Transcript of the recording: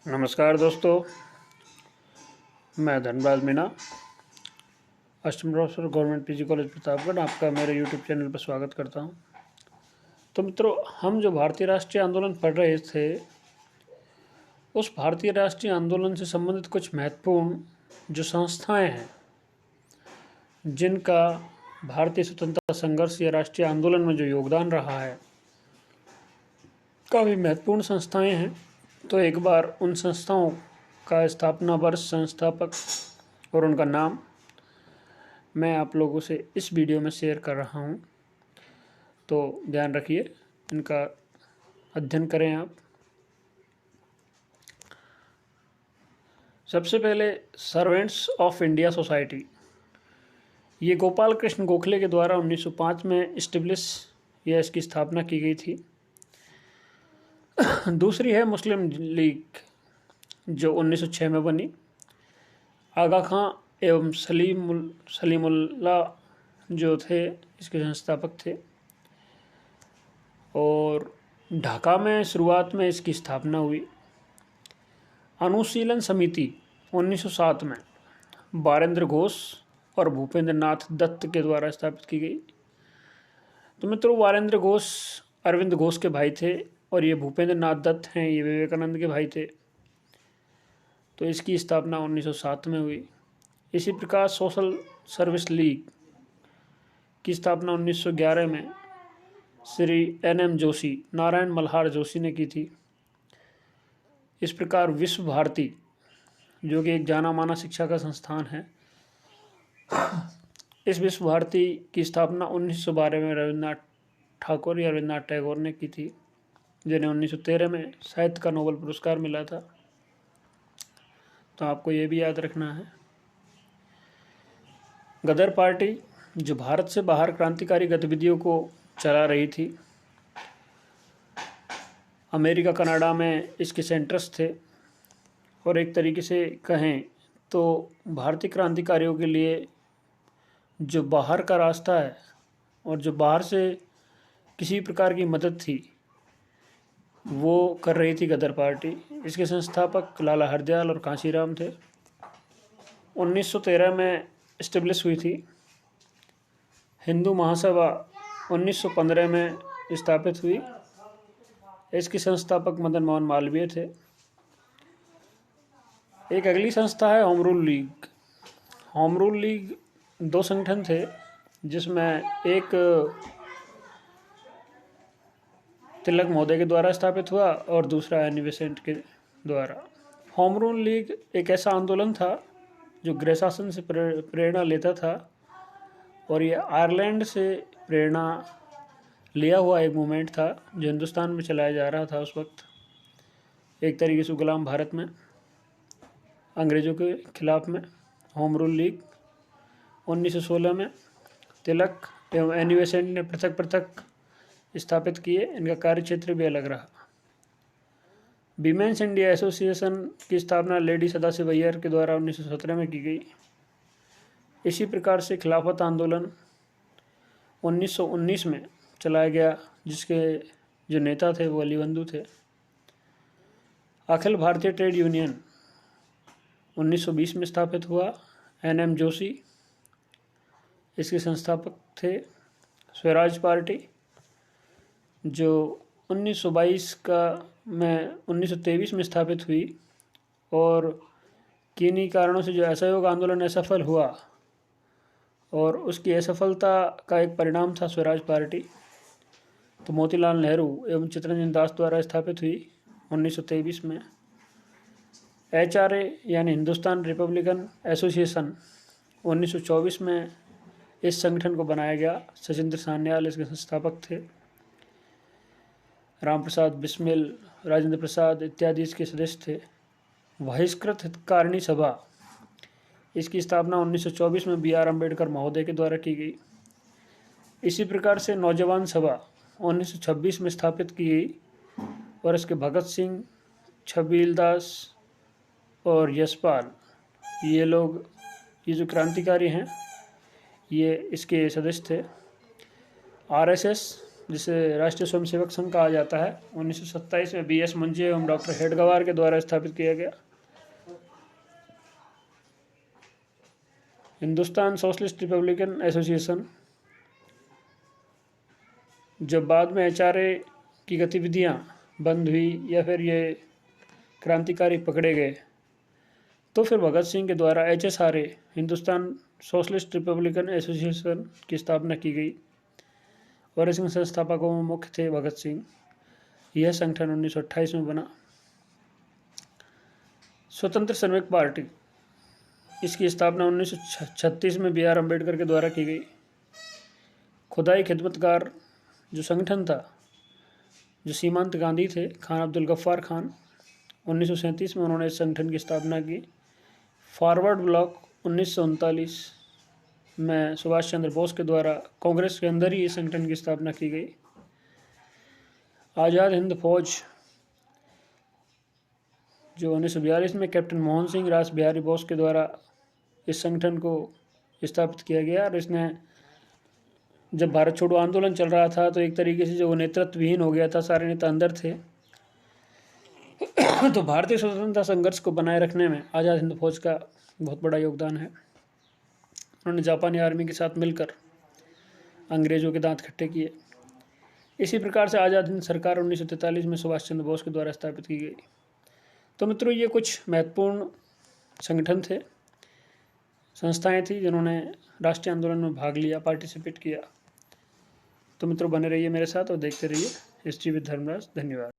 नमस्कार दोस्तों, मैं Dhanraj Meena, assistant professor government PG college Pratapgarh आपका मेरे यूट्यूब चैनल पर स्वागत करता हूं। तो मित्रों, हम जो भारतीय राष्ट्रीय आंदोलन पढ़ रहे थे, उस भारतीय राष्ट्रीय आंदोलन से संबंधित कुछ महत्वपूर्ण जो संस्थाएं हैं जिनका भारतीय स्वतंत्रता संघर्ष या राष्ट्रीय आंदोलन में जो योगदान रहा है, काफ़ी महत्वपूर्ण संस्थाएं हैं। तो एक बार उन संस्थाओं का स्थापना वर्ष, संस्थापक और उनका नाम मैं आप लोगों से इस वीडियो में शेयर कर रहा हूं। तो ध्यान रखिए, इनका अध्ययन करें आप। सबसे पहले सर्वेंट्स ऑफ इंडिया सोसाइटी, ये गोपाल कृष्ण गोखले के द्वारा 1905 में इस्टेब्लिश या इसकी स्थापना की गई थी। दूसरी है मुस्लिम लीग, जो 1906 में बनी। आगा खां एवं सलीमुल्लाह जो थे, इसके संस्थापक थे। और ढाका में शुरुआत में इसकी स्थापना हुई। अनुशीलन समिति 1907 में बारेंद्र घोष और भूपेंद्र नाथ दत्त के द्वारा स्थापित की गई। तो मित्रों, बारेंद्र घोष अरविंद घोष के भाई थे और ये भूपेंद्र नाथ दत्त हैं, ये विवेकानंद के भाई थे। तो इसकी स्थापना 1907 में हुई। इसी प्रकार सोशल सर्विस लीग की स्थापना 1911 में श्री NM जोशी, नारायण मल्हार जोशी ने की थी। इस प्रकार विश्व भारती, जो कि एक जाना माना शिक्षा का संस्थान है, इस विश्व भारती की स्थापना 1912 में रविन्द्रनाथ ठाकुर या रविन्द्रनाथ टैगोर ने की थी, जिन्हें 1913 में साहित्य का नोबेल पुरस्कार मिला था। तो आपको ये भी याद रखना है। गदर पार्टी, जो भारत से बाहर क्रांतिकारी गतिविधियों को चला रही थी, अमेरिका कनाडा में इसके सेंटर्स थे। और एक तरीके से कहें तो भारतीय क्रांतिकारियों के लिए जो बाहर का रास्ता है और जो बाहर से किसी प्रकार की मदद थी, वो कर रही थी गदर पार्टी। इसके संस्थापक लाला हरदयाल और कांशीराम थे। 1913 में इस्टेब्लिश हुई थी। हिंदू महासभा 1915 में स्थापित हुई। इसके संस्थापक मदन मोहन मालवीय थे। एक अगली संस्था है home rule league. Home rule league दो संगठन थे, जिसमें एक तिलक महोदय के द्वारा स्थापित हुआ और दूसरा एनी बेसेंट के द्वारा। होम रूल लीग एक ऐसा आंदोलन था जो गृह शासन से प्रेरणा लेता था, और ये आयरलैंड से प्रेरणा लिया हुआ एक मूवमेंट था जो हिंदुस्तान में चलाया जा रहा था उस वक्त, एक तरीके से गुलाम भारत में, अंग्रेज़ों के खिलाफ में। होम रूल लीग 1916 में तिलक एवं एनी बेसेंट ने पृथक पृथक स्थापित किए। इनका कार्य क्षेत्र भी अलग रहा। वीमेंस इंडिया एसोसिएशन की स्थापना लेडी सदाशिव अय्यर के द्वारा 1917 में की गई। इसी प्रकार से खिलाफत आंदोलन 1919 में चलाया गया, जिसके जो नेता थे वो अली बंधु थे। अखिल भारतीय ट्रेड यूनियन 1920 में स्थापित हुआ। NM जोशी इसके संस्थापक थे। स्वराज पार्टी जो 1922 में 1923 में स्थापित हुई, और किन्हीं कारणों से जो असहयोग आंदोलन असफल हुआ, और उसकी असफलता का एक परिणाम था स्वराज पार्टी। तो मोतीलाल नेहरू एवं चित्तरंजन दास द्वारा स्थापित हुई 1923 में। HRA यानी हिंदुस्तान रिपब्लिकन एसोसिएशन 1924 में इस संगठन को बनाया गया। सचिंद्र सान्याल इसके संस्थापक थे। राम प्रसाद बिस्मिल, राजेंद्र प्रसाद इत्यादि इसके सदस्य थे। बहिष्कृत हितकारिणी सभा, इसकी स्थापना 1924 में BR अम्बेडकर महोदय के द्वारा की गई। इसी प्रकार से नौजवान सभा 1926 में स्थापित की गई, और इसके भगत सिंह, छबील दास और यशपाल, ये लोग, ये जो क्रांतिकारी हैं, ये इसके सदस्य थे। RSS जिसे राष्ट्रीय स्वयंसेवक संघ कहा जाता है, 1927 में BS मुंजे एवं डॉक्टर हेडगेवार के द्वारा स्थापित किया गया। हिंदुस्तान सोशलिस्ट रिपब्लिकन एसोसिएशन, जब बाद में HRA की गतिविधियां बंद हुई या फिर ये क्रांतिकारी पकड़े गए, तो फिर भगत सिंह के द्वारा HSRA, Hindustan socialist Republican association की स्थापना की गई और इस संस्थापकों में मुख्य थे भगत सिंह। यह संगठन 1928 में बना। स्वतंत्र श्रमिक पार्टी, इसकी स्थापना 1936 में BR अम्बेडकर के द्वारा की गई। खुदाई खिदमतगार जो संगठन था, जो सीमांत गांधी थे, खान अब्दुल गफ्फार खान, 1937 में उन्होंने इस संगठन की स्थापना की। फॉरवर्ड ब्लॉक 1939 में सुभाष चंद्र बोस के द्वारा कांग्रेस के अंदर ही इस संगठन की स्थापना की गई। आज़ाद हिंद फौज, जो 1942 में कैप्टन मोहन सिंह रास बिहारी बोस के द्वारा इस संगठन को स्थापित किया गया। और इसने, जब भारत छोड़ो आंदोलन चल रहा था तो एक तरीके से जो वो नेतृत्वहीन हो गया था, सारे नेता अंदर थे तो भारतीय स्वतंत्रता संघर्ष को बनाए रखने में आज़ाद हिंद फौज का बहुत बड़ा योगदान है। उन्होंने जापानी आर्मी के साथ मिलकर अंग्रेजों के दांत खट्टे किए। इसी प्रकार से आज़ाद हिंद सरकार 1943 में सुभाष चंद्र बोस के द्वारा स्थापित की गई। तो मित्रों, ये कुछ महत्वपूर्ण संगठन थे, संस्थाएं थी जिन्होंने राष्ट्रीय आंदोलन में भाग लिया, पार्टिसिपेट किया। तो मित्रों, बने रहिए मेरे साथ और देखते रहिए हिस्ट्री विद धर्मराज। धन्यवाद।